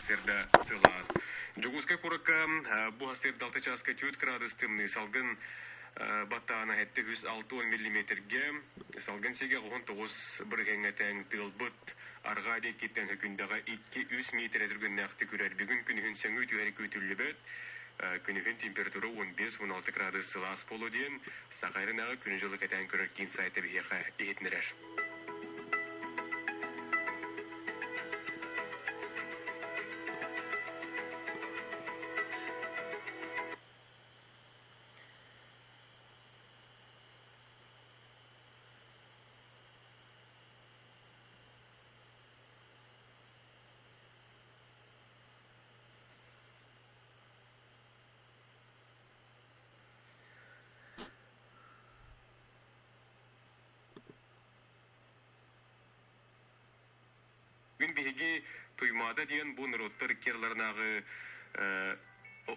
hasırda sığlaz. Juguska kuraka bu hasır dalta çaska tüyut gradustımni salgın battağına hette 106 millimetrege salgın sege 19 bir hengeten tılbıt argadi kitten hükündaga 200 metre türgünnaktı kürer bugün günün sengü tüyeri kütüllübet günün temperatürü 15-16 gradus sığlaz polu diyen sağayrınağı günücülük eten körerkin sayta biheqa eğitnerer. Gün bihigi tuymada diyen bu nurottar kerlarnağı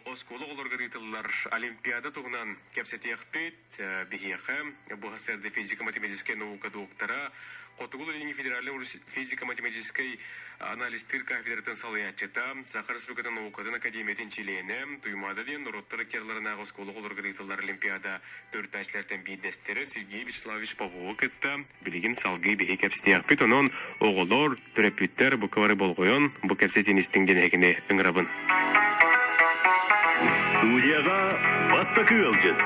oskolu organizatörler olimpiyada tuğunan kepsetiyakpet bihiyaqa bu hasırda fizika matematik nauka doktora Qotugul ilini federal fizika matematik analistler kafedratan salayatçıta Sakar Respublika'nın naukatın akademiyetin çileyene tuymada diyen nurottar kerlarnağı oskolu organizatörler olimpiyada dörttaşlardan bir destere Sergey Vyacheslavič Pavlov kıtta bilgin salgı bihi kepsetiyakpet onun oğullar türepütter bu kavarı bolgoyon bu kepsetin istingden hekine ıngrabın. Студияға бастакы алжыт.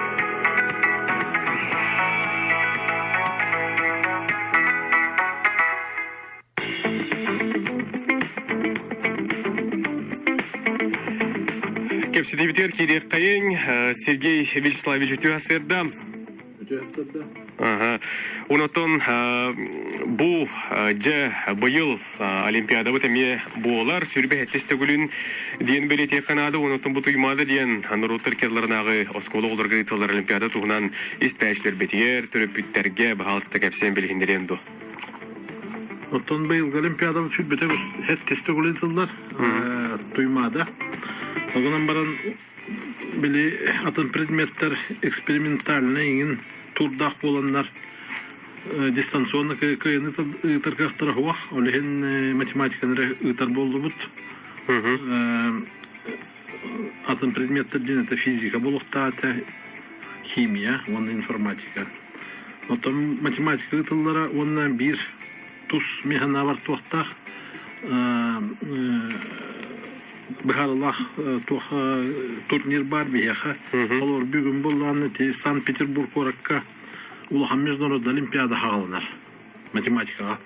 Кепсидевитер кирек кайын Сергей Вячеславович Тюасерда. Онотон bu быйыл Олимпиада бутеме буолар сүрбе хеттестегүлүн диен белете канады онотон бу туймады диен ануруттар керларнагы осколу организаторлар Олимпиада тугунан истәчләр бетер төрөпүттерге баалыста кепсен белгендеренду. Ondan bıyıl Olimpiada sürbete hеттестегүлүн тылдар туймада. Оған баран били атын предметтер экспериментальный ingen турдах боланlar дистанционно кыйыны тыркактар хуак олеген математиканы ытар болду бут. Атын предметтер ден это физика болукта, это химия, он информатика. Отон математика ытыллара онна бир тус механа бар туактах Бихарлах турнир бар бияха. Олар бүгін болғаны те Санкт-Петербург оракка улахан международный олимпиада хағалынар математикаға.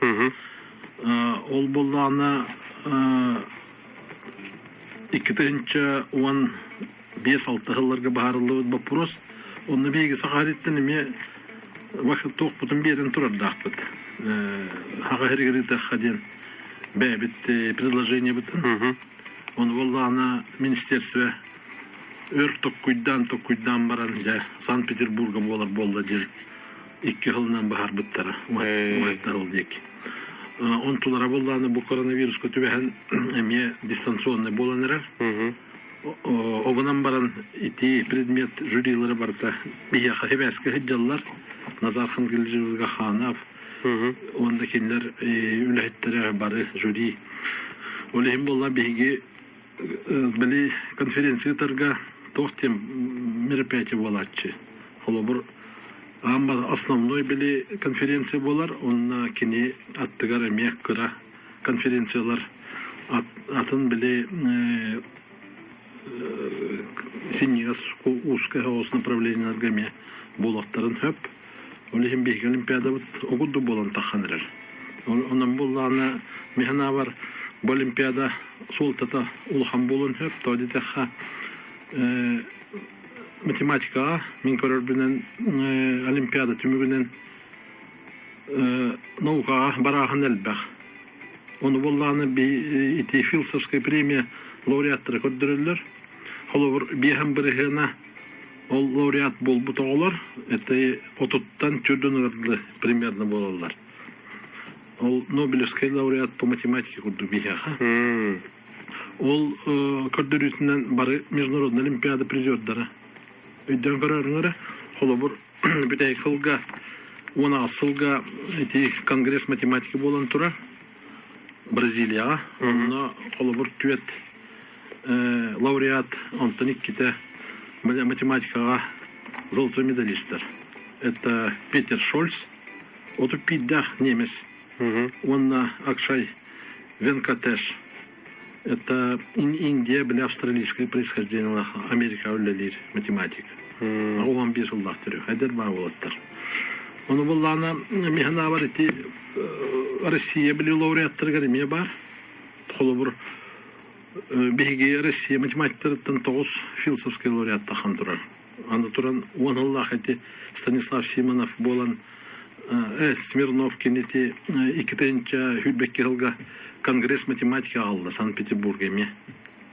Ол болғаны 2-5-6 жылларға бағарылы вопрос. Оны бейгі сақареттіні ме вақыт тоқ бұтын берін тұрарды ақпыт. Хаға хергерді қаден бәбіт предложение бұтын. Он воллана министерство Токуйдан баран Санкт-Петербургом олар болды дер 2 жылынан бағар бұттары ұмайттар ол дек. Он тулара волланы бұл коронавирусқа төбәхін әме дистанционный боланырар. Оғынан баран ити предмет жюрилары барда бияқа хебәскі хыджалар Назархан Гілжевға ханап. Онда кемлер үләйттері бары жюри. Олейім болла бейге били конференцияларга тохтем мероприятие болатчы. Холобур амма основной били конференция болар, онна кини аттыгара меккыра конференциялар атын били синьяс узкое ос направление аргаме болаттарын хөп. Олихим бейге олимпиада огуду болан таханырар. Онан болланы механа бар Олимпиада солтата улхан болун хөп тодитаха математикага мен көрөрбүнен олимпиада түмүгүнен наукага барахан элбах. Оны болланы ити философская премия лауреаттары көрдүрөлөр. Холовор биэхэм бирыхына ол лауреат болбут оголор. Это отуттан түрдөн ыратлы примерно болалар. Ол Нобелевский лауреат по математике курду бияха. Ол көрдөрүтүнөн бары международный олимпиада призердары. Өйдөн көрөрүңөр холобур бүтөй кылга 10 сылга эти конгресс математики болон тура. Бразилия, онна холобур түет лауреат, онтан икките математикага золотой медалистер. Это Петер Шольц, оту пиддах немец. Онна Акшай Венкатеш. Это Индия, бля, австралийское происхождение, Америка, улялир, математик. А он бежал лахтерю, хайдер баволаттар. Он был она, механа варити, Россия были лауреаттар гариме бар. Холобур беги Россия математиктер тантоус философский лауреат тахан турар. Анда туран он Аллах эти Станислав Симонов болан Смирнов кенети икитенча Хюбекелга конгресс математика алды Санкт-Петербурге ме.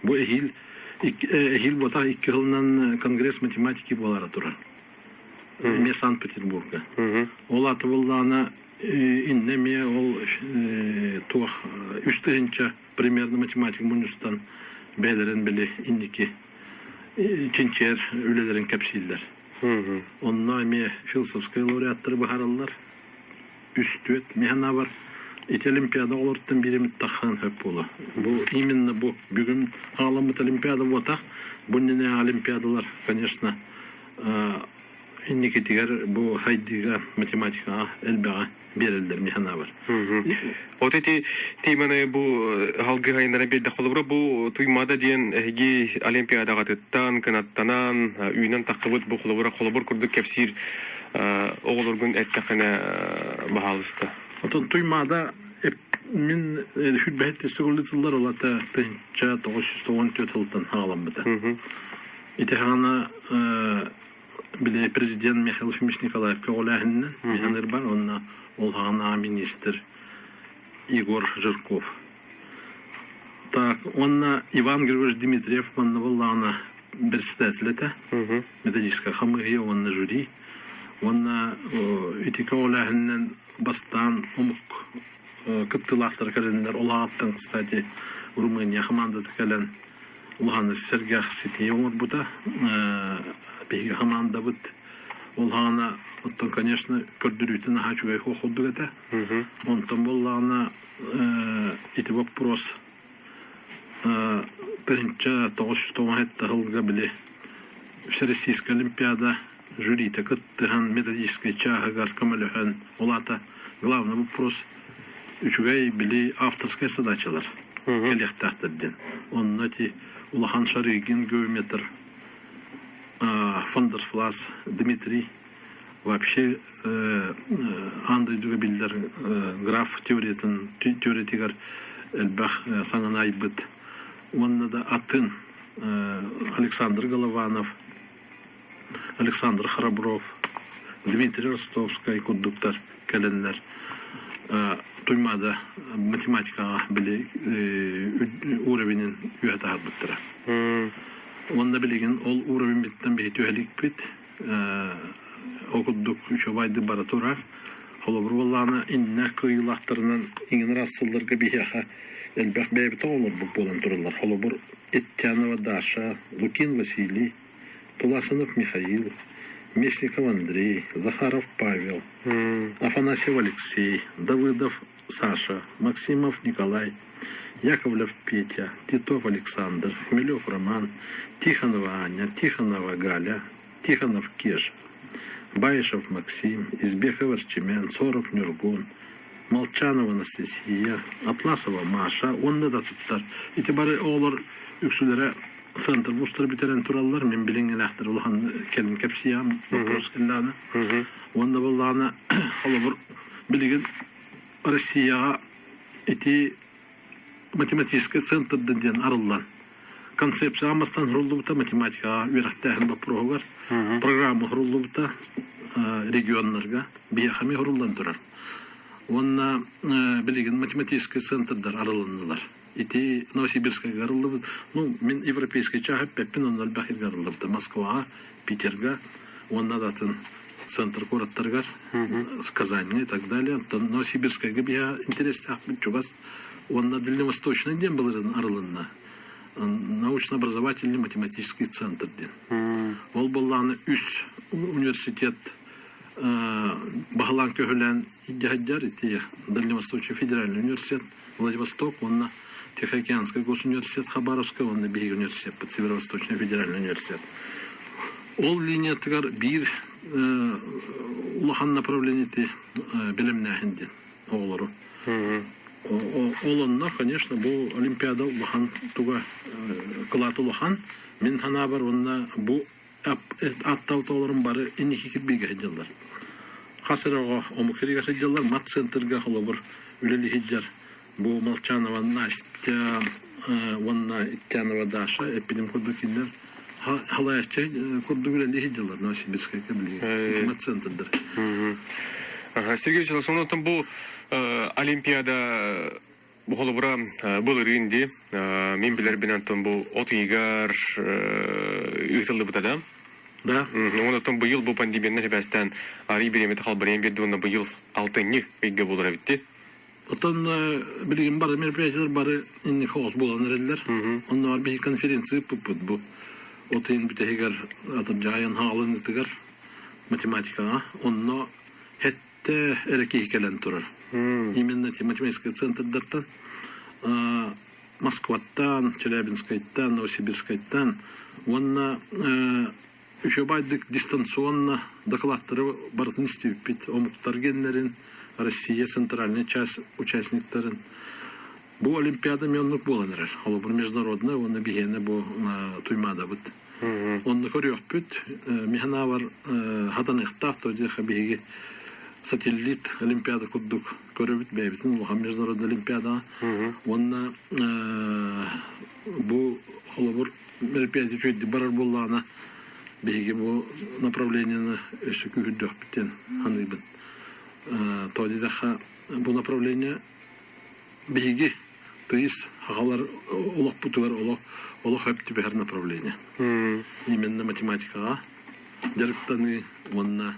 Бу эхил бота иккелнан конгресс математики болара турар. Ме Санкт-Петербурга. Ол аты булдана иннеме ол туах үстенча примерно математик мунустан белерен били инники чинчер үлелерин кепсиллер. Онна ме философский лауреаттар бахараллар. Үстөт механа бар. Ит олимпиада олорттан биремит тахан хөп болу. Бу именно бу бүгүн аламыт олимпиада бота. Бунне олимпиадалар, конечно, инники тигер бу хайдига математика элбага берилдер механа бар. Вот эти теманы бу халгы хайнара бедде холобура бу туймада диен эги олимпиадага тыттан канаттанан үйнөн такыбыт бу холобур курдук кепсир оголоргун эттекене баалысты. Отон туймада мен хүлбәтте сөгүлүтлөр олата тынча 914 жылдан аламбыта. Итехана биле президент Михаил Ефимович Николаев көгөләһеннән механер бар, онна ол хана министр Егор Жирков. Так, онна Иван Григорьевич Дмитриев, онна буллана председателя методическая хамыгы, онна жюри, онна итиколәһеннән бастан умук кыттылахтар кәлендер олағаттан, кстати, Румыния командасы кәлен уланы Сергех Сити оңыр бұта бейгі команда бұд олғана оттан, конечно, көрдірүйтін хачугай хоходу гәті онтан болғана ити вопрос тыгынча 990 жылға біле Всероссийская олимпиада жюрита кыттыған методической чағығар көміліған олата главный вопрос үчүгай били авторская задачалар келехтахтырден. Онна ти Улахан Шарыгин, геометр, Фондерфлас, Дмитрий, вообще Андрей Дугабильдер, граф теоретикер Эльбах Сананайбыт, онна да Атын, Александр Голованов, Александр Храбров, Дмитрий Ростовский, кондуктор, календар. Туймада математика били уровенин үәтәһәт биттера. Онда билеген ол уровень биттен бе төһәлик бит. Окудук үчөбайды бара турар. Холобур булланы инне кыйлактарынан иңин рассылларга бияха элбәх бәйбит олар бу болан туралар. Холобур Эттянова Даша, Лукин Василий, Туласынов Михаил, Месников Андрей, Захаров Павел, Афанасьев Алексей, Давыдов Саша, Максимов Николай, Яковлев Петя, Титов Александр, Хмелев Роман, Тихонова Аня, Тихонова Галя, Тихонов Кеша, Баишев Максим, Избехов Арчемен, Соров Нюргун, Молчанова Анастасия, Атласова Маша, онда да туттар. Ити бары олар үксүлere центр бустар битерен тураллар, мен билingen ахтар улахан келин кепсиям, вопрос келланы. Онда булланы холобур билеген Россияга ити математический центр ден арыллан. Концепция амастан хуруллубута математика верахтахын бапрогар, программа хуруллубута регионнарга бияхами хуруллан турар. Онна билеген математический центрдар арылланылар. Ити Новосибирская гарыллыбыт, ну, мен европейский чахып пеппин, он альбахир гарыллыбыта. Москва, Питерга, онна датын центр городтаргар, с Казани и так далее. Новосибирская габия интересный ахмет чугас. Онна дальневосточный день был арылланна. Научно-образовательный математический центр ден. Ол болланы үс университет Багалан көхөлән иддяхаджар ити Дальневосточный федеральный университет Владивосток, он Тихоокеанский госуниверситет Хабаровска, он Биги университет, Северо-Восточный федеральный университет. Ол линия тигар бир улахан направленияти билимнахиндин оолору. Олонна, конечно, бу олимпиада улахан туга кылат улахан. Мен хана бар онна бу аттауталарын бары инники кирбиге хиджалар. Хасырага омукирига хиджалар, мат центрга холобур үлели хиджар. Бу Молчанова Настя, онна Иттянова Даша, эпидем курдукинлер. Халаяча курдук үлели хиджалар, Новосибирская кабли. Мат центрдер. Сергей Вячеславович, онотон бу олимпиада бу холобура был ринди, мен билер бинантон бу отыгар ыйтылды бутада. Да. Онотон бу ел бу пандемияны хебастан ари биремет халбарен берди, онда бу ел 6-нчы ыйга болура битти. Отон билигин бары мероприятиялар бары инни хоос болан эрелер. Онна би конференция пупут бу. Отын битегер атып жайын халын тигер математикага. Онно хетте эреки хикелен турар. Именно математический центр дартан Москваттан, Челябинскайттан, Новосибирскайттан. Онна еще байдык дистанционно докладтары бартын истепит омуктар геннерин, Россия центральная часть участниктарын. Бу олимпиада меннук боланырар. Ал бу международный, он бигене бу туймада бут. Он көрөкпүт, механа бар хатаныкта тоди хабиги сателлит олимпиада куддук көрөбүт бебитин улахан международный олимпиада. Онна бу холобур мероприятие чөйдү барар боллана беги бу направлениени өсү күгүдөк битен ханыбын. Тоди даха бу направление беги тыйс хагалар улак бутугар улак хөптү бер направление. Именно математикага жарыктаны онна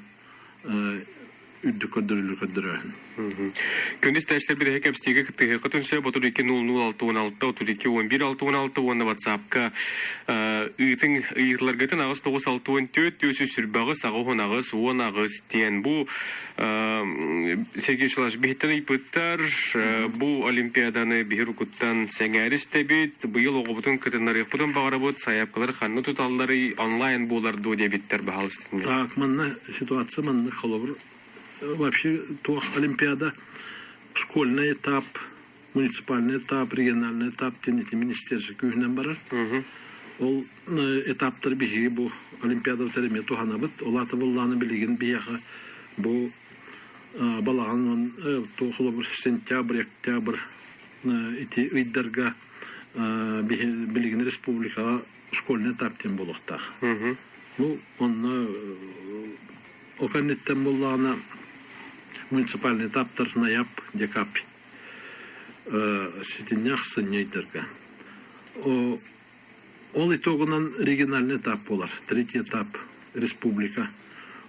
үдді көддірілі. Көндіз тәштер бір әкеп стегі күттігі құтыншы бұтыр 2-0-0-6-16, ұтыр 2-11-6-16, оны ватсапқа үйітің үйітларғытын ағыз 9-6-14, өсі сүрбағы сағы ағыз, 10 ағыз тен. Бұл Сергей Вячеславович бейттен үйпіттар, бұл олимпиаданы бейір күттен сәңәріс тәбет, бұйыл оғы бұтын күтінлары бұтын бағары бұт, саяпқалар қанны тұталдары онлайн боларды дебеттер бағалыстың. Так, манна ситуация, манна қалабыр. Вообще, то олимпиада, школьный этап, муниципальный этап, региональный этап, тенете министерство күйінен барар. Ол этаптар бейгі бұл олимпиада өтереме туғана бұд. Ол аты болғаны білеген бейіға бұл балаған тоқылы бір сентябрь, октябрь ити үйдерға білеген республикаға школьный этаптен болуқтақ. Оны оканеттен болғаны муниципальный этаптар ноябрь, декабрь. Сетинях сыннейдерға. Ол итогынан региональный этап болар. Третий этап республика.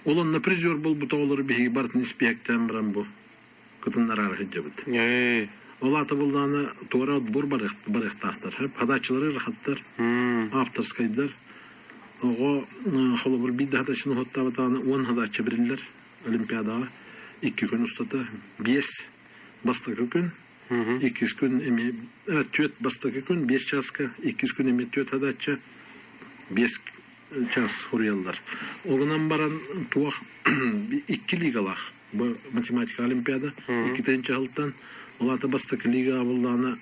Ол он на призер был бы толар беги бартын испектен бран бу. Кытыннар архиджа бит. Ол аты болданы туара отбор барықтақтар. Хадачылары рахаттар. Авторскайдар. Ого холо бір бидді хадачыны хотта батаны 10 хадачы бірілер олимпиадаға. 2 күн ұстаты 5 бастықы күн. 2 күн еме, 4 бастықы күн, 5 часқа, 2 күн еме 4 хадачы, 5 час хұрыялдар. Оғынан баран туақ 2 лигалақ. Бұл математика олимпиада, 2-тенчі ғылттан. Олаты бастықы лига абылданы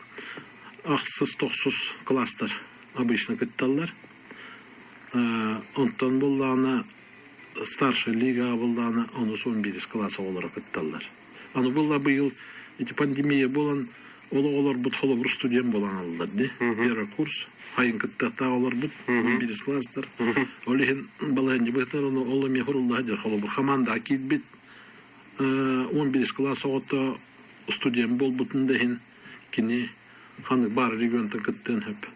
ақсыз-тоқсыз кластар обычно күтталдар. Онтан болланы старший лига абылданы 11 классы олары күтталдар. Аны болла бұйыл эти пандемия болан, олар бұд холы бір студент болан алылар, не? Первый курс, айын күттата олар бұд, 11 класстар. Олеген балайын жебектар, оны олы ме хұрылды хадер, холы бір команда акид бит, 11 класс оғыта студент бол бұтындайын, кені ханық бар регионтан күттен хөп.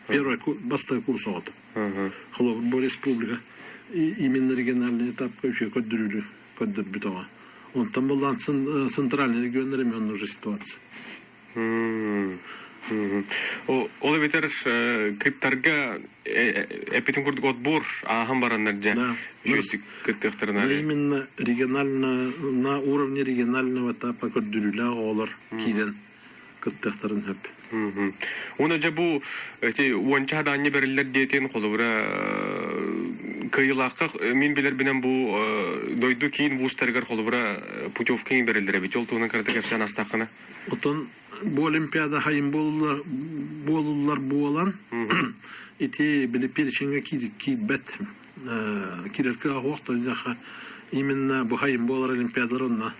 Первый бастый курс оғыта. Холы бір республика, именно региональный этапқа үші көддір біт оға. Он там был центральный регион, он уже ситуация. Ол бетер кыттарга эпитин курдук отбор ахам бараннарда. Именно регионально, на уровне регионального этапа көддүрүлө олар кирен кыттыктарын höp. Ona ja bu onca hadanı beriller diyeten kolubura kıyılaqqa min biler bilen bu doydu kiyin vustargar kolubura putyovkin beriller bit yol tuğunun karata kapsan astaqına. Oton bu olimpiyada hayın bolullar bu olan iti bile perişinge ki bet kirerke ahokta jaha именно bu hayın bolar olimpiyadalarına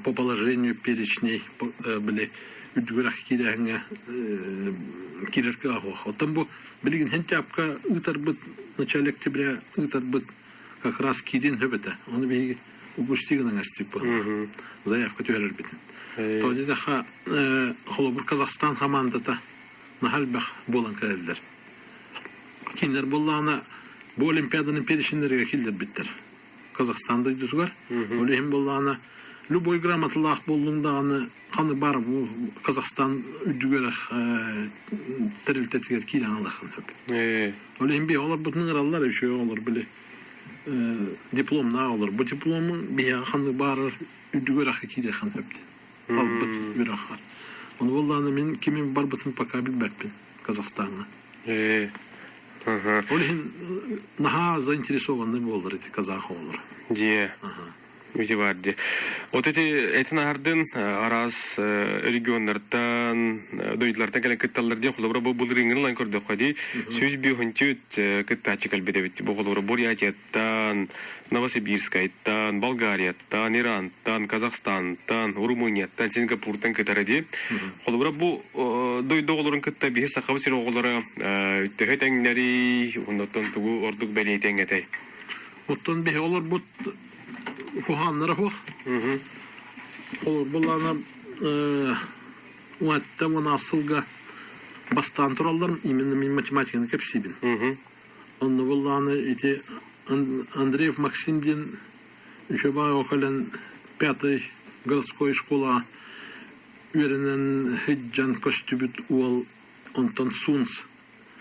по положению перечней били үдгөрак кирәһеңә киреркә ахох. Оттан бу билген хентапка ытарбыт начале октября ытарбыт как раз кирин хөбете. Оны би убуштигенең астыпы. Заявка төһәлер битен. Тоди заха холобур Казахстан командата нахалбах болан кәлдер. Киндер буллана бу олимпиаданың перешинләргә килдер биттер. Казахстанда дүзгәр. Олим буллана любой грамотлах болуңда аны бар бу Казахстан үдүгөрөх терилтетигер кирен алахын хөп. Олим би алар бутның раллар өшө алар биле. Дипломна алар. Бу дипломның бия ханы бар үдүгөрөх кирен хан хөп. Албыт үрахар. Оны булланы мен кимин бар бутын пока билбәкпин Казахстанга. Олим наха заинтересованы болдыр эти казахолар. Дие. Видеварди. Вот эти нахардын арас регионнардан дойдлардан келен кытталлардан холобра бу булрынгын лан көрдө кади сөз би хончут кыттачы калбеде бит бу холобра Бурятиядан, Новосибирскайдан, Болгариядан, Ирандан, Казахстандан, Румыниядан, Сингапурдан кытаради. Холобра бу дойдоголорун кытта би сакабы оголора төһөтәңнәри оннотон тугу ордук белейтен гәтәй. Оттон бе олар бу Куханнары хух. Олар булана уатта мына асылга бастан тураллар именно мен математиканы кепсибин. Онны буланы ити Андреев Максимдин еще ба околен 5-й городской школа үйренен хиджан костюбит уол онтон сунс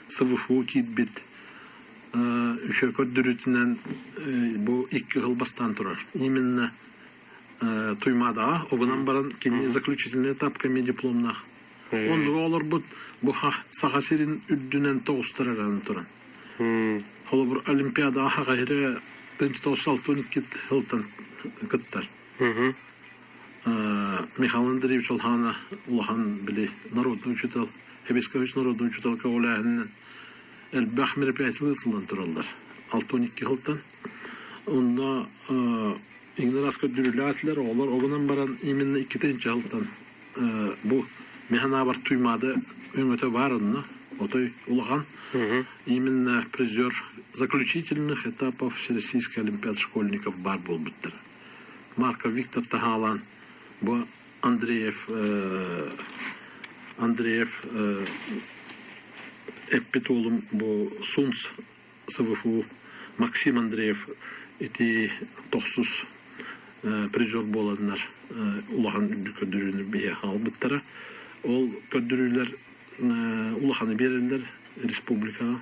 СВФУ китбит. Еще көрдүрүтүнөн бу 2 жыл бастан турар. Именно туймада, огунан баран кини заключительный этапками дипломна. Он олар бу сахасирин үддүнөн тоостараран туран. Холобур олимпиада хагайре 1962 жылдан кыттар. Михаил Андреевич Олхана улахан били народный учитель, Хебескович народный учитель каулаһыннан Элбах мероприятие выслан туралдар. 62 жылдан. Онда иңнерас көдүрүләтләр, олар огынан баран именно 2-нче жылдан бу механа бар туймады өңөтө барынны, отой улаган. Именно призер заключительных этапов Всероссийской олимпиады школьников бар булбыттыр. Марко Виктор Тахалан, бу Андреев Эппетолум бу Сунс СВФУ Максим Андреев эти тохсус призер боладылар улахан көдүрүүнү бие албыттара. Ол көдүрүүлөр улаханы берилдер республикага.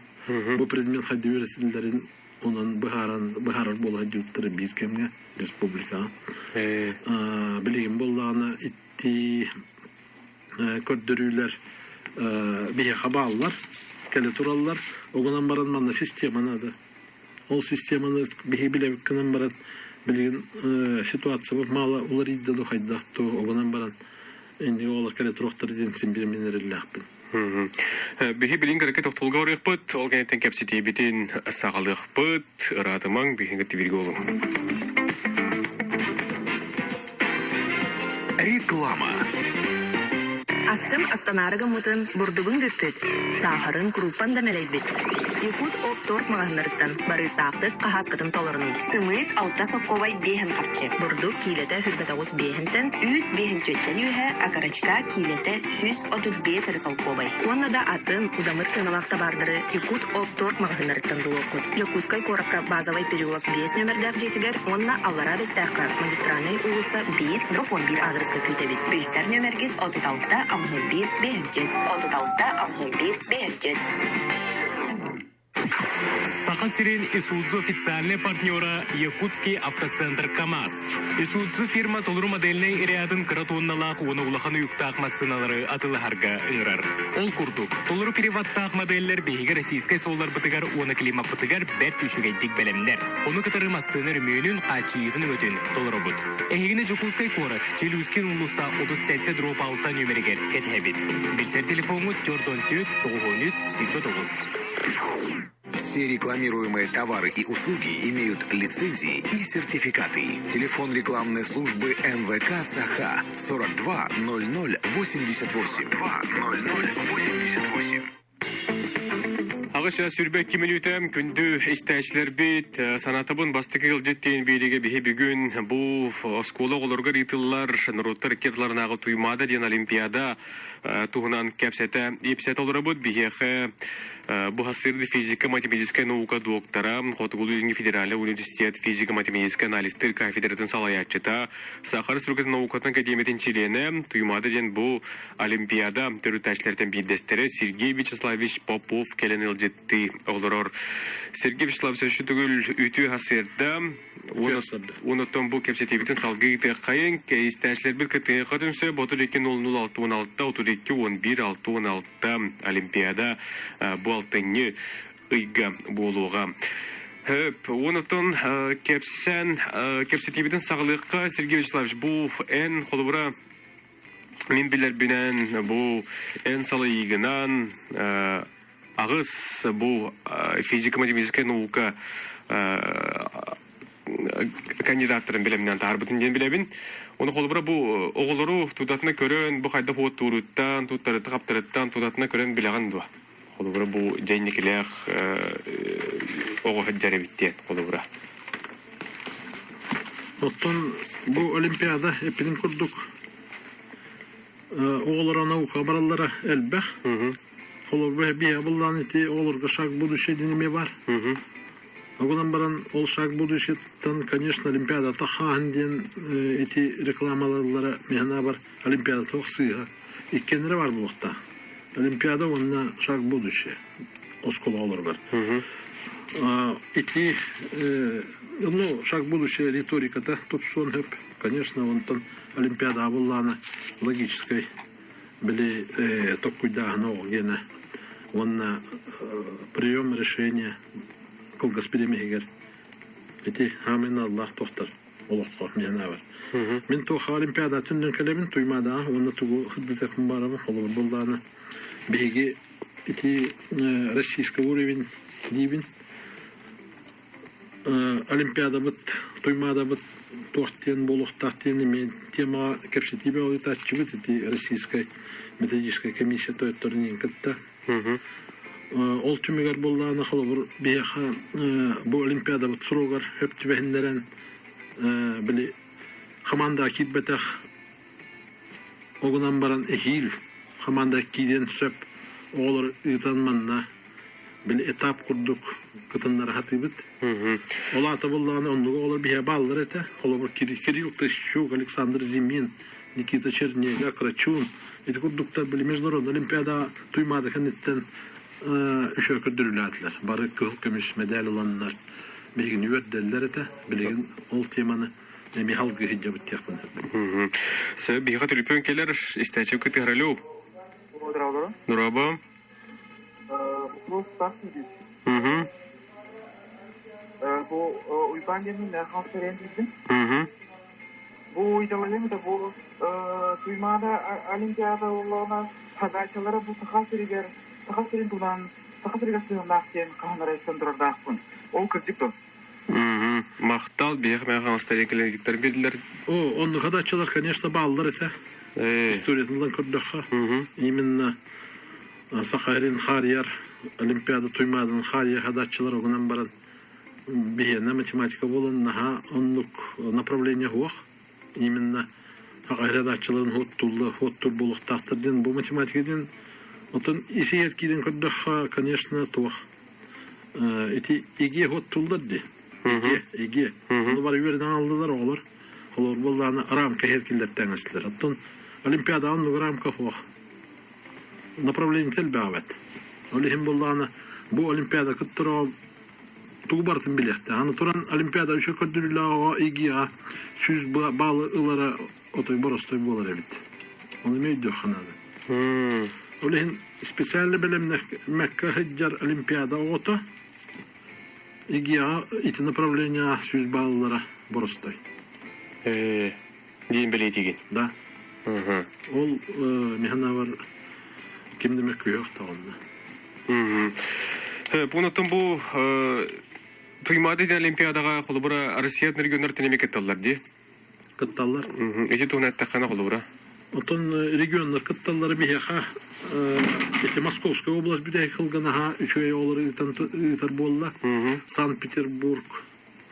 Бу предмет хадди өйрөтүлдөрүн онун быхарар болот диптер бир кемге республикага. Билген болланы итти көдүрүүлөр бие хабаллар келе тураллар. Огунан баран мана системаны да. Ол системаны бие биле кынан баран билген ситуация мала улар идде до хайдакту огунан баран энди олар келе туруктар денсин бир минериллахпын. Бихи билин керек токтолга орыппыт, ол генетен кепсити битин сагалыкпыт, ыратымаң бихинге тибирге Реклама. Астым астанарыга мутын бурдугун бүппүт, сахарын круппан да мелейбит. Якут опторг маганнарыттан, бары сафтык кахаскатын толорунун. Сымыт алта сокковай бехен харчы. Бурдук килете хүрбетагус бехентен, үт бехен төттен үйе, акарачка килете сүз отут бесер солковай. Онна да атын удамыр сыналакта бардыры Якут опторг маганнарыттан дулокут. Якутскай коракка базовый переулок 5 номердер жетигер, онна аллара бестәкка магистральный улуса 1, дроп 11 адреска күтебит. Билсер номергит 36 Амхелбир Бехенчет. 36 Амхелбир Бехенчет. Хасирин Исудзу официальный партнера Якутский автоцентр КамАЗ. Исудзу фирма толыру модельный рядын кратуынналақ оны улахан юктақ массыналары атылыхарға ыңырар. Ол курдук. Толыру переваттақ модельлер бейгі российской солар бытыгар оны климат бытыгар бәр түшігейдік бәлемдер. Оны кытары массыныр мүйінін қачиығын өтін толыру бұд. Эхегіне Жукускай корат, Челюскин улуса одут сәтті дроп алта нөмерегер кетхебет. Білсер телефону 4-9 Все рекламируемые товары и услуги имеют лицензии и сертификаты. Телефон рекламной службы МВК Саха 42 00 88. Ағыша сүрбек кемелютем күнді істәшілер бет санатыбын бастығы ғылжеттен бейдеге бейе бүгін бұл оскола оларға рейтылар нұруттар кетларынағы туймады ден олимпиада туғынан кәпсеті епсет олары бұд бейеқі бұл хасырды физика-математическая наука доктора Хотугулы федеральный университет физика-математическая аналистер кафедратын салаятчыта Сахар Республикасы наукатын академиятын члены туймады ден бұл олимпиада түрітәшілерден бейдестері Сергей Вячеславович Попов келен ылжетті олырор. Сергей Вячеславович түгіл үті хасырда Онытын бұл кепсетебетін салғы қайын кейістәшілер бір кіртіңе қатынсы 32-06-16, олимпиада бұл алтыны ұйға болуға. Онытын кепсетебетін сағылыққа Сергей Вячеславович бұл ән қолыбыра мен білер бінен бұл ән салы егінан ағыз бұл физика-математическая наука кандидаттарын білемінен тарбытын ден білебін. Оны қолыбыра бұл оғылыру тұтатына көрін, бұл қайда фот тұруттан, тұттарыты қаптарыттан тұтатына көрін білеген дуа. Қолыбыра бұл жәйнекілеқ оғы жарабиттен қолыбыра. Оттон бұл олимпиада епінің күрдік оғылыра наука баралары әлбәқ. Қолыбыра бия бұлдан еті оғылырға шақ будущее денеме бар. Оғылан баран ол шаг будущеттан, конечно, олимпиада тахаан ден эти рекламалары механа бар. Олимпиада тоқсыға. Иккенері бар бұлықта. Олимпиада онына шаг будущее. Оскола олар бар. Эти, шаг будущее риториката топсон хөп. Конечно, онтан олимпиада абылланы логической били токкуйдағына оғена. Онна прием решения Господи-мегер. Эти амин Аллах тохтар. Олоққа мена бар. Мен тоқа олимпиада түнден келемін туймада, оны тугу хыддызақым барамын, олы болданы. Беге эти российский уровень дейбін. Олимпиада бұд, туймада бұд, тоқтен, болуқтақтен, мен тема кәпсетебе олыта атчы бұд, эти российской методическая комиссия тойттарынен кітті. Ол түмегер болланы қылы бұр бейіға бұл олимпиада бұт сұрогар өпті бәхіндерін білі қаманда кетбетіқ оғынан баран әхейл қаманда кейден сөп оғылыр ұйтанманна білі этап күрдік күтінлері хаты бұд. Ол аты болланы ондығы олар бейі балылыр әті. Олы бұр Кирилл Тыщук, Александр Зимин, Никита Чернега, Крачун. Эти күрдіктер білі международный олимпиада туймады кәнеттен үші күрдіріләтілер. Бары күл көміш медаль ұланылар. Бейгін үйерделер әті, білеген ол теманы неме халғы хиджа бұттияқ бұны. Сәбі бейға түліпен келер, істәчіп күті ғаралу? Нұраба? Бұл стақсыз. Бұл ұйбандердің қалтырен дейдің. Бұл ұйдалайым да бұл туймада олимпиада олығына қадачалары бұл тақасырын тудан тақасырға сүйімдақтен қағанар әйстен тұрардақпын. Ол күрдік тұр. Мақтал бейіқ мәған старенкелер кеттер берділер. Оны қадачалар, конечно, балылар әті. Историятынлан күрдіққа. Именно Сақайрин Харьяр, олимпиада туймадан Харьяр қадачалар оғынан баран бейена математика болын, наға онлық направление хуақ. Именно Сақайрин хоттур болуқтақтырден бұл математикаден отын isi еркиден күрдіққа, конечно, туақ. Эти иге хоттулдар де. Иге. Оны бар үйерден алдылар оғылар. Олар болдағына рамка еркілдерден әсілер. Оттын олимпиада анлығы рамка хуақ. Направление тел бәвәт. Олихим болдағына бұл олимпиада күттірі тугбартын билехте. Аны туран Олимпиада үшө көндүрүлөөгө игига сүз балы ылара отой боростой болар эбит. Onu meydi xanada. Olehin spesialli belemne Mekka hıccar Olimpiyada oto. İgiya iti направления süz bağlılara borostay. Deyin beley degen. Da. Ol mihana var kim demek yok da onda. Bunun bu tuymады да Олимпиадаға холбура Россия региондар тенемек етталар ди. Кытталлар. Эти тугнатта кана холбура. Отон региондар кытталлары бияха эти Московская область биде кылганаха үчөй олар итар болла. Санкт-Петербург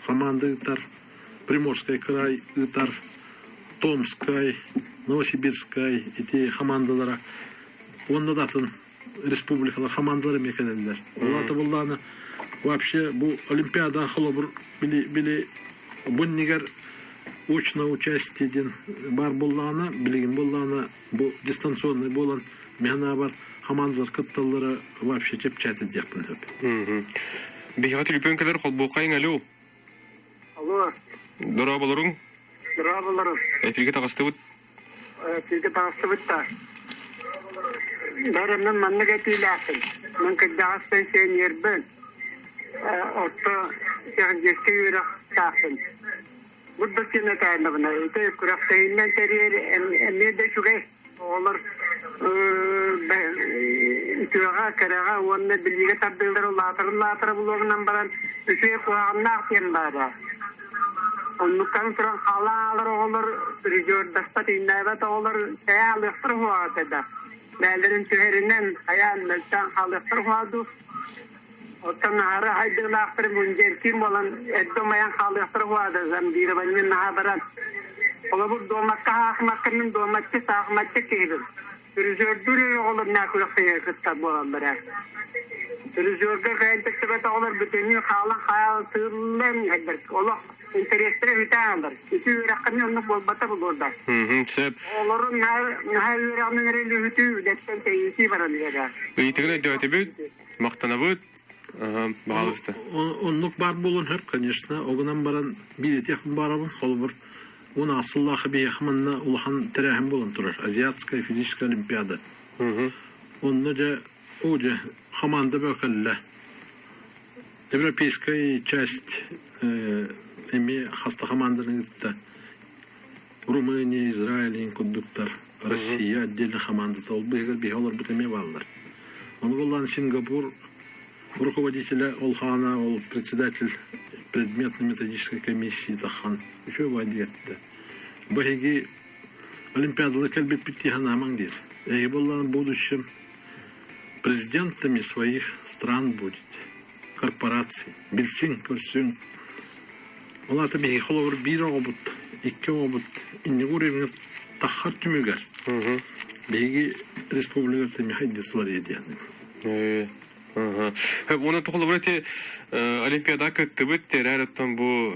команда итар, Приморский край итар, Томская, Новосибирская эти командалары. Онда датын республикалар командалары мекенелер. Олата булланы вообще бу Олимпиада холбур били буннигер очно участиеден бар булланы, билген булланы бу дистанционный болан механа бар командалар кытталлары вообще чепчаты дияпын хөп. Бихат үлпөнкелер холбукайың алу. Алло. Дора болорун. Дора болорун. Эпиге тагыстыбыт. Эпиге тагыстыбыт та. Дарымның манны кетиләсен. Мен кыддагыстан сен ербен. Отто сен жеске юрак тахын. Будда сене тайнабына. Ите күрәктәйнән терьер эмеде шугай. Олар итүга карага онны билиге табдылдар латыр булугынан баран үче куагына кен бара. Оннукан туран халалар олар режор дастатиннайбат олар саялыктыр хуатада. Бәлерин тüherinden hayan meltan halıktır huadu. Otan nahara haydırlaktır müncer kim olan eddomayan halıktır huadu. Zambiri banyin nahabaran. Ola bu domakka hakmakının domakçı sağmakçı kehir. Rejor dürü olur nakılakta kıtta bu olanlara. Rejorga kayantık tıbet olur bütünü halan hayal tığırlan haydır. Ola interesleri hütanlar. İki rakamı onu bolbata bulurlar. Sep. Olurun nahar yüreğinin nereli hütü detten teyisi varanlara. Итигне дөтебит, мактанабыт. Багалысты. Онлук бар болун хөп, конечно. Огынан баран бир техм барабын холбур. Оны асыллахы бияхманна улахан терәһем болун турар. Азиатская физическая олимпиада. Онны же оже команда бөкелле. Европейская часть эми хаста команданың итте. Румыния, Израиль, кондуктор, Россия отдельно команда тол бигер олар бутеме баллар. Он болан Сингапур руководителя Олхана, ол председатель предметно-методической комиссии тахан. Еще вадетте. Баги олимпиадалы калбет биттихана мангир. И болан в будущем президентами своих стран будет. Корпораций. Бильсин, Кольсюн. Олата беги холовр бир обут, икки обут, инни уровень тахар түмүгер. Беги республика теми хайдислар едияны. Оны тухолбурати Олимпиада кыттыбыт терәрәттен бу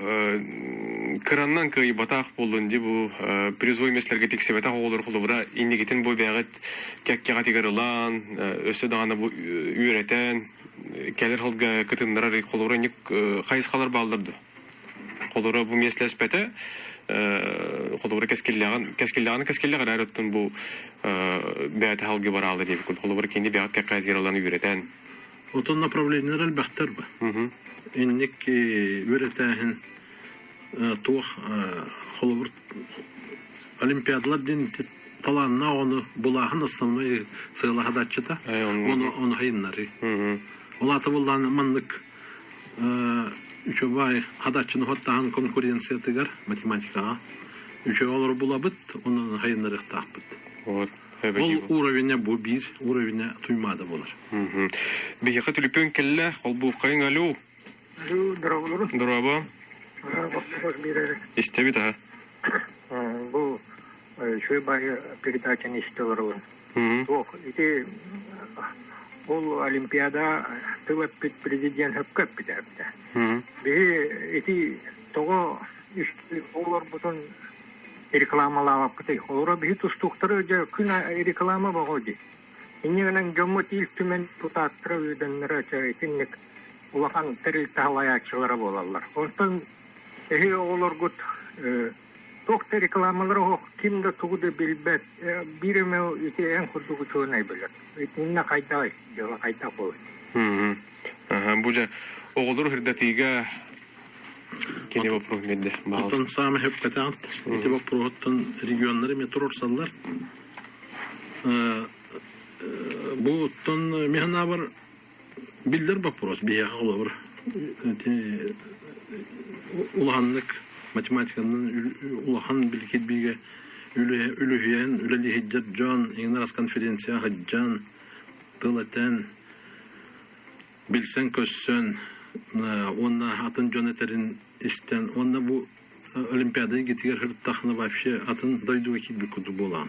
краннан кый батак болдун ди бу призой меслерге тексебета олор холбура иннигитин бу бягат кеккега тигерилан өсө даганы бу үйрөтен келер холга кытыннара холбура ник кайсалар балдырды. Холбура бу меслеспете холбура кескеллеген арыттын бу бәт халгы баралды дип холбура кенди бягат кеккега үйрөтен. Отон направлениелер әлбәттер бу. Инник үйрәтәһен тух холбур олимпиадалар дин таланна оны булаһын основной сыйлахадачыта. Оны хайыннары. Олаты булдан мандык үчөбай хадачыны хоттаһын конкуренция тигәр математикага. Үчө олар булабыт, оны хайыннары тахбыт. Вот. Ол уровень бу бир, уровень туймады булар. Бияка түлүпөн келле, холбу кайын алу. Дораба. Истебит а. Бу шуй бай передача не стелрон. Ох, эти ол олимпиада тылып президент хөккөп битәбитә. Эти того олар бутун рекламалап кытай. Олар бит устуктыры же күн реклама багыды. Иннегенен жомот илтүмен тутаттыры үдәннәре чәйтинник улахан терилте халаячылары болалар. Онтан эхи олоргут тохты рекламалары кимде тугуды билбет. Биреме ити эн курдугу чуунай билет. Итинна кайта жала кайта кой. Бужа оголор хирдатига кене вопрос медде. Оттон сами хеп катат. Ити вопростан регионнары метрорсаллар. Bu ottun mehna var bildir вопрос biye olur. Ulahanlık matematika'nın ulahan bilgit bilge ülühyen üleli hicret can ingnaras konferansiya haccan tılatan bilsen kössön onna atın joneterin işten onna bu olimpiyadaya getirir hırtahını вообще atın doyduğu ki bir kudu bolan.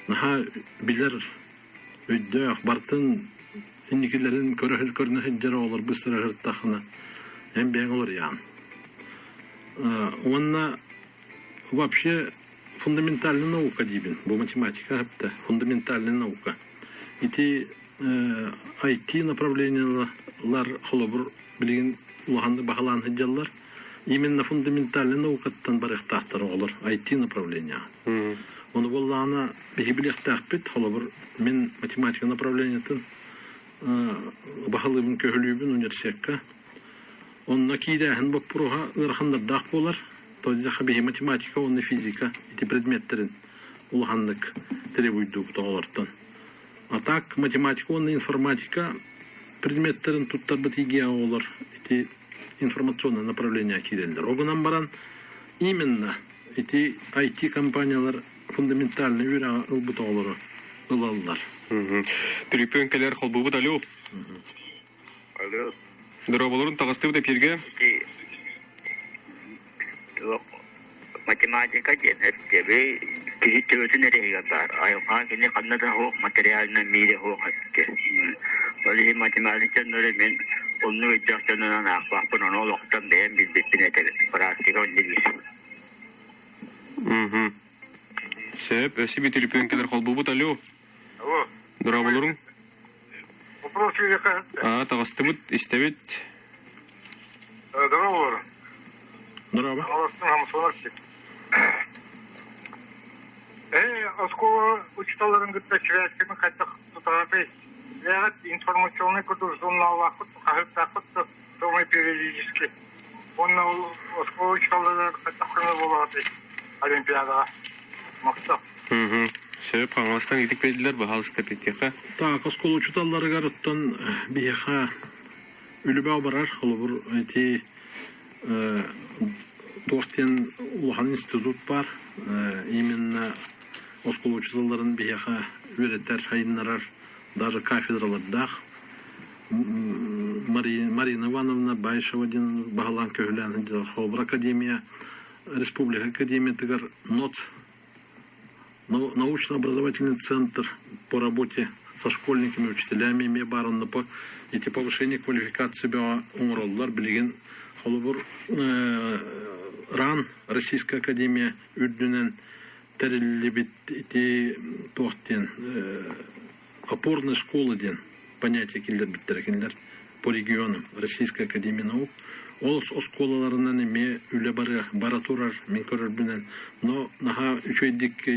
Naha bilir ödde akbartın indikilerin körüne hicret olur bu sıra hırtahını hem ben olur yani. Onna вообще фундаментальная наука дибин, бу математика хапта фундаментальная наука. Ити IT направлениялар холобур билген улаханды бахалан хиджаллар именно фундаментальная наукаттан барыхтахтар олар IT направления. Оны боллана бихибилехтахпит холобур мен математика направлениятын бахалыбын көһөлүүбүн университетка. Онна кийдәһен бу проха ырхандырдак болар. Тодзаха бихи математика, онна физика, эти предметтерин улаханлык требуйду тоолортон. А так математика, онна информатика предметтерин туттар бытигия олар, эти информационное направление кирелдер. Огунан баран именно эти IT компаниялар фундаментальный үре ылбыт олары ылаллар. Трипенкелер холбубут алю. Алло. Дроболорун тагысты деп жерге. Математика жөнөттөбү киритөөсүн эрегатар. Айга кene канада хо материална мире хо хатке. Оли математика нөре мен онну жактанан акпапын оно локтан бен билбеттине тел. Практика ондигис. Сеп, эсиби трипенкелер холбубут алю. Алло. Дроболорун. Вопрос велика. Тагыстыбыт истебит. Здорово. Здорово. Оскола учителların gıtta çiğerkemi kaçak tutardı. Veya информационный курс журнала хахтахт томай периодически. Он оскола учителları kaçak болады олимпиада. Мактап. Сеп, Каңалыстан итик бедилер бахалысты петтеха. Так, оскол учуталлары гарыттан бияха үлүбә барар, холобур эти Тохтен улахан институт бар, именно оскол учуталларын бияха үретер, хайыннарар, даже кафедралардах. Марина Ивановна Байшева ден бағалан көйлән, холобур академия, республика академия тигар НОЦ, научно-образовательный центр по работе со школьниками, учителями, мебарон по эти повышение квалификации умроллар билеген холобур ран Российская академия үрдүнен терилибит эти тохтен опорной школы ден понятие килдер биттерекендер по регионам Российская академия наук. Ол осколаларынан эме үле бара турар мен көрөрбүнен, но наха үчөйдик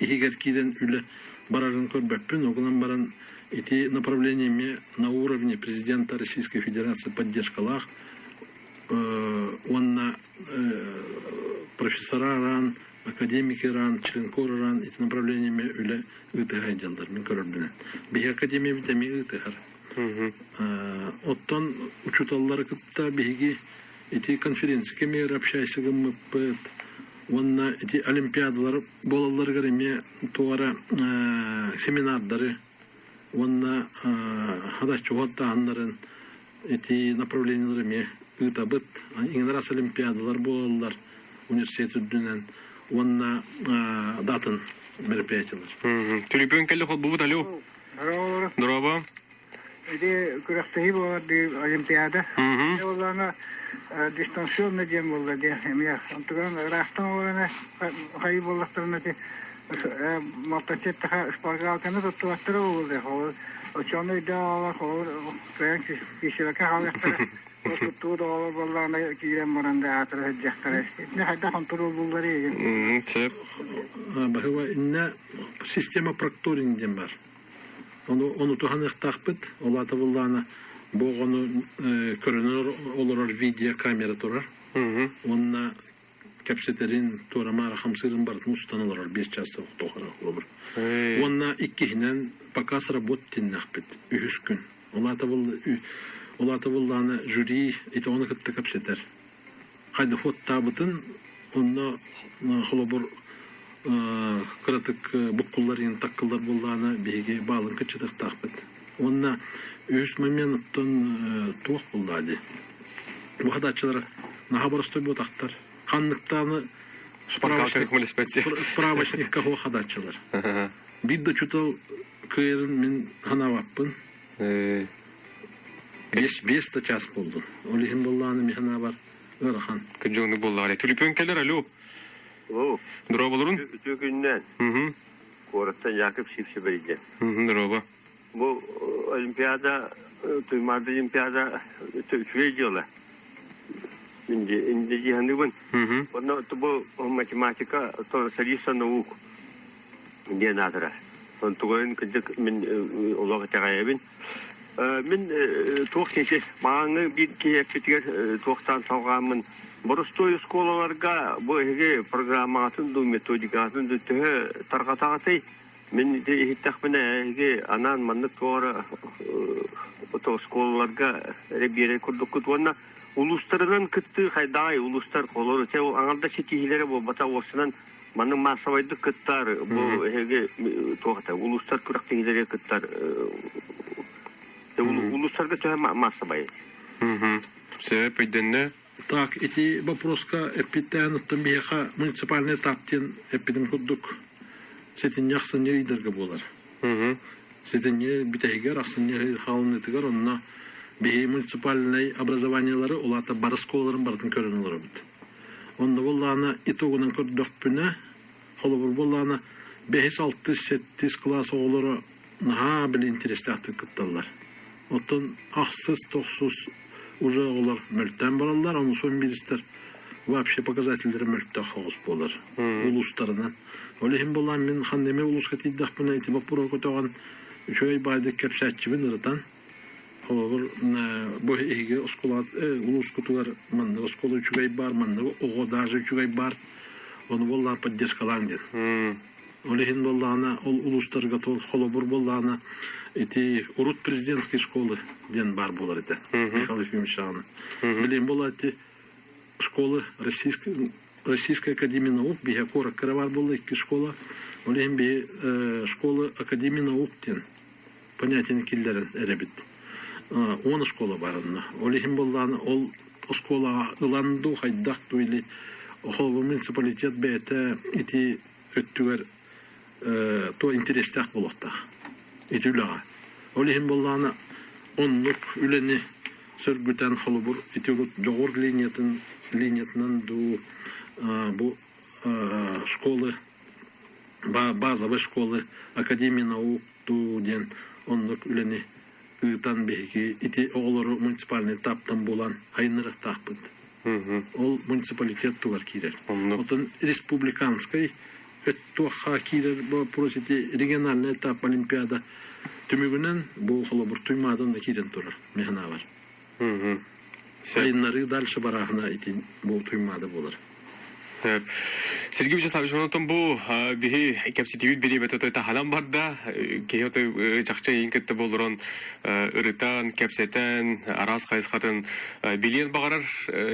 игер кирен үле барарын көрбөппүн, огунан баран эти направлениями на уровне президента Российской Федерации поддержкалах, он профессора ран, академики ран, членкоры ран, эти направлениями үле ытыгай жалдар мен көрөрбүнен. Бихи академия битеми ытыгар. Оттан учуталлары кытта биги эти конференции кемер общайся гымпыт онна эти олимпиадалар болалар гареме туара семинардары онна хадачугатта аннарын эти направленияларыме ытабыт иңрас олимпиадалар болалар университет үддүнен онна датын мероприятиялар. Трипенкелер холбубут алю. Здорово. İdi kırıktığı bu olimpiyada. Yollarına distansiyonla cem oldu diye. Hem ya, ondan rahtan olana kayıp olduklarına Мотоциклетка шпаргалканы туттуаттыры болды. Очоны да крен кишилка халыктар. Тутту да болланы кирем баранда атыры жактар. Не хайда контрол булдары. Чеп. Бахыва инна система прокторинг дем бар. Onu tuhanık takpıt, olata bullana boğunu körünür olur video kamera turar. Onna kapsiterin turamara hamsırın barat mustanılır 5 çasta tohara olur. Onna ikkihinen pakas работтин nakpıt 3 gün. Olata bullana jüri ite onu kıttı kapsiter. Haydi hot tabıtın onna holobur kıratık bukkulların takıllar bullana bege balın kıçıdık takpıt. Onna 3 momentten tuğ bulladı. Bu hadaçılar naha borusтой bu taktar. Ханныктаны справочникка хо хадачылар. Бидде чутал кырын мен ханаваппын. 5 час болду. Олихин болланы ми хана бар. Ырхан. Кыжыңны боллары. Түлүпөнкелер алу. О. Дро болурун? Түгүннен. Кораттан Якып Сипсибейде. Дроба. Bu olimpiyada, Tüymar'da olimpiyada Türkiye'de. İnce cihanı bun. Onu bu matematika, sonra salisa nauk diye nadıra. Onu tuğayın kıcık min olağı tegayabin. Min tuğ kenti, mağanı bir kiyaketiger tuğtan savgamın. Borstoy skolalarga bu hege programatın du metodikatın du tühe tarqatağatay. Min de hittakmine hege anan manlık tuğara oto skolalarga rebiyere kurdukut vana uluslarının kıttığı hayday uluslar kolları. Sen anarda çekihilere bu bata olsundan manın masavaydı kıttar. Bu hege tuğata uluslar kıraktihilere kıttar. Uluslarga tühe masavayı. Sebep ödenne? Так, эти вопроска эпитануттан бияха муниципальный этаптен эпидем куддук. Сетин яхсыне идерге болар. Сетине битегер ахсыне халынытыгар онна бии муниципальный образованиялары олата бар школаларын бардын көрүнөлөр бит. Онда боллана итогунан көрдөкпүнө холобур боллана 5-6-7 класс оголору наха бил интерестахты кытталар. Оттон ахсыз токсуз уже олар мөлттен баралар, оны сон билистер вообще показательдері мөлтті хоғыз болар. Улустарынан. Олехим болан мен ханнеме улуска тейдақ бұна еті бапура көтоған үшөй байды кәпсәтчібін ұрытан. Бұл еге улус күтугар манны осколы үшігай бар, манны оғы дажы үшігай бар. Оны болан поддержкалан ден. Олехин болана, ол улустарға тол холобур болана эти урут президентской школы ден бар болар это. Михаил Ефимович Ана. Билим была эти школы Российской академии наук, бия кора каравар была эти школа. Олим би школы Академии наук ден. Понятен киллерен эребит. Он школа барынна. Олим болланы ол школа ыланду хайдах туйли. Холбу муниципалитет бейте эти өттүгер то интерестах болуқтақ. Эти үлаға. Олихин болланы онлық үлені сөргүтен холубур. Эти жоғыр линиятынан ду bu школы, базовые школы, Академии наук ду ден онлық үлені ұйтан бейге. Эти оғылары муниципальный таптан болан хайнырық тақпыд. Ол муниципалитет туғар кейдер. Отын республиканской Туаха кирер просите региональный этап олимпиада түмүгүнөн бул холобур туймадан кирен турар механа бар. Сайыннары дальше барахна итин бул туймада болар. Сергей Вячеславович, онотон бу бихи кепситибит бирибет той тахалан барда кейоты жакча ийинкетте болурон ырытан кепсетен арас кайсхатын билен багарар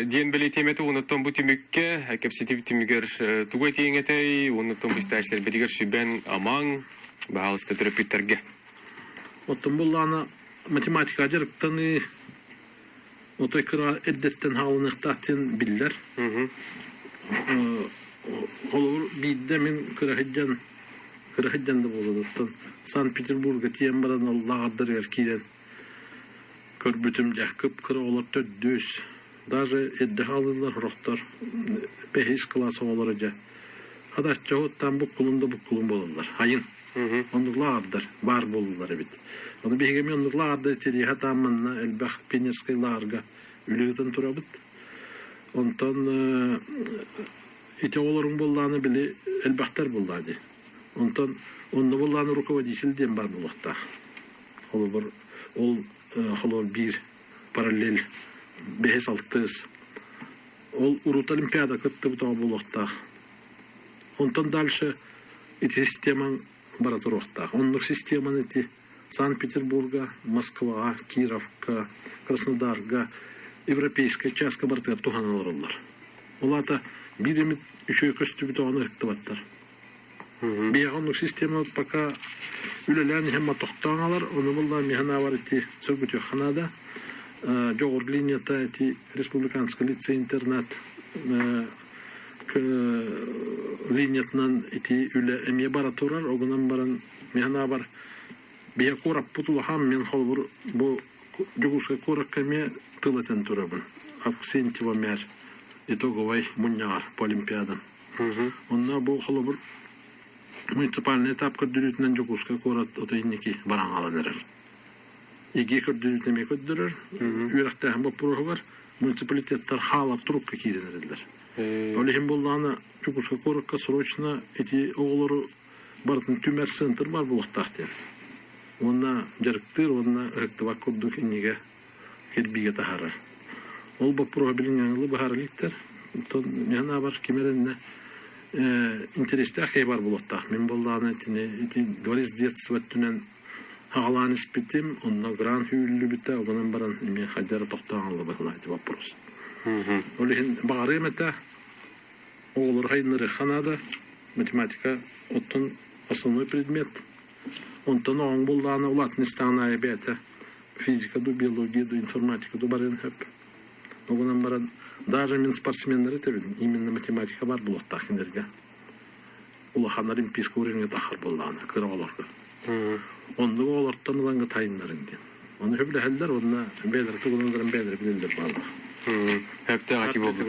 диен белетемети онотон бу түмүкке кепситибит түмүгер тугай тиеңетей онотон бисташтер биригер сүбен аман баалысты терапевттерге. Оттон буллана математика жарыктаны отой кыра эддеттен халыныктатын биллер. Холур бидде мен кырахыджан да болдуттан Санкт-Петербурга тиен баран Аллахадыр эркирен көрбүтүм жакып кыра олар 400 даже эдде халылар рохтар 5 класс олар жа Хадачча оттан буккулунда буккулун болалар. Хайын. Онуглаардар бар болалар бит. Onu bihgemi onurlarda teri hatamanna elbah peneskaylarga ülügüten turabıt. Ondan ite olurun bollağını bile elbahtar bolladı. Ondan onu bollağını rukovodитель den бар болақта. Ол bir paralel 5-6 ол урут олимпиада кытты бутаğı болақта. Ondan дальше эти системан баратурохта. Оннур системан эти Санкт-Петербурга, Москва, Кировка, Краснодарга, европейская частка бартыр туханалар олар. Олата биремит үшөй көстү бит оны ыктыбаттар. Биягонлук система пока үлелен хемма токтоңалар, оны булла механа бар эти сөргүтө ханада, жогорку линията эти республиканский лицей интернат линиятынан эти үле эмие бара турар, огунан баран механа бар. Бия корап путулахам мен холбур бу жугуска кораккаме тылатен турабын. Аксентива мер итоговой муньяр по олимпиадам. Онна бу холбур муниципальный этап көрдүрүтүнөн жугуска корат отойники бараңаланырыр. Иги көрдүрүтүнө көддүрөр. Үйрактан бу прогар муниципалитеттер халап трубка кийденерлер. Олехим болланы жугуска коракка срочно эти оголору бартын түмөр центр бар булактактен. Онна жарыктыр, онна ыктыбак курдук инеге келбиге тахара. Ол бу проблеманы бахарлыктар. Мена бар кемеренне интересте ахай бар булатта. Мен болланы эти дворец детства түнен агалан испитим, онна гран хүллү бите, онан баран эме хадара токтоңалы бахла эти вопрос. Олехин багаремета оголор хайныры ханада математика оттон основной предмет. Онтан оң болланы улатныстанай бете физика, биология, информатика, барын хөп. Огунан баран даже мен спортсменлер этебин, именно математика бар булаттах энерге. Улахан олимпийский уровень тахар болланы, кыраларга. Онды оларттан уланга тайыннарын ден. Оны хөбле хәлләр, онна бедер тугунандан бедер билелдер барлык. Хәпте ати булды.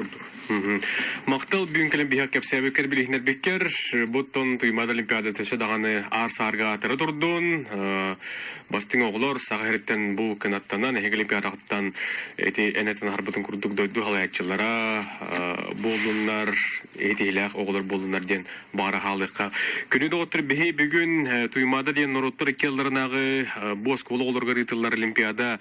Мактал бүгүнкелен бихак кепсебе кербилихнер беккер буттон туймада олимпиада төшө даганы арсарга тыры турдун бастың оглор сагырттан бу канаттанан эге олимпиадаттан эти энетен харбутун курдук дойду халаячылара болдуннар этилах оглор болдунар ден бара халыкка күнү доктор бихи бүгүн туймада ден нороттор келлернагы бос оглор гарытылар олимпиада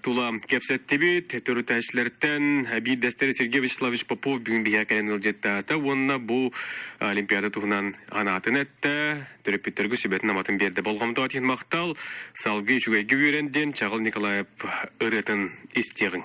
тула кепсеттебит төрөтәчләрдән Абид Дастер Сергеевич Попов бүгін биякен ылжеттаты, онна бұл олимпиада туғынан анатын әтті, түріппеттергі сөбетін аматын берді. Болғамды атын мақтал, салғы жүгейгі өренден Чағыл Николаев ұретін істеғін.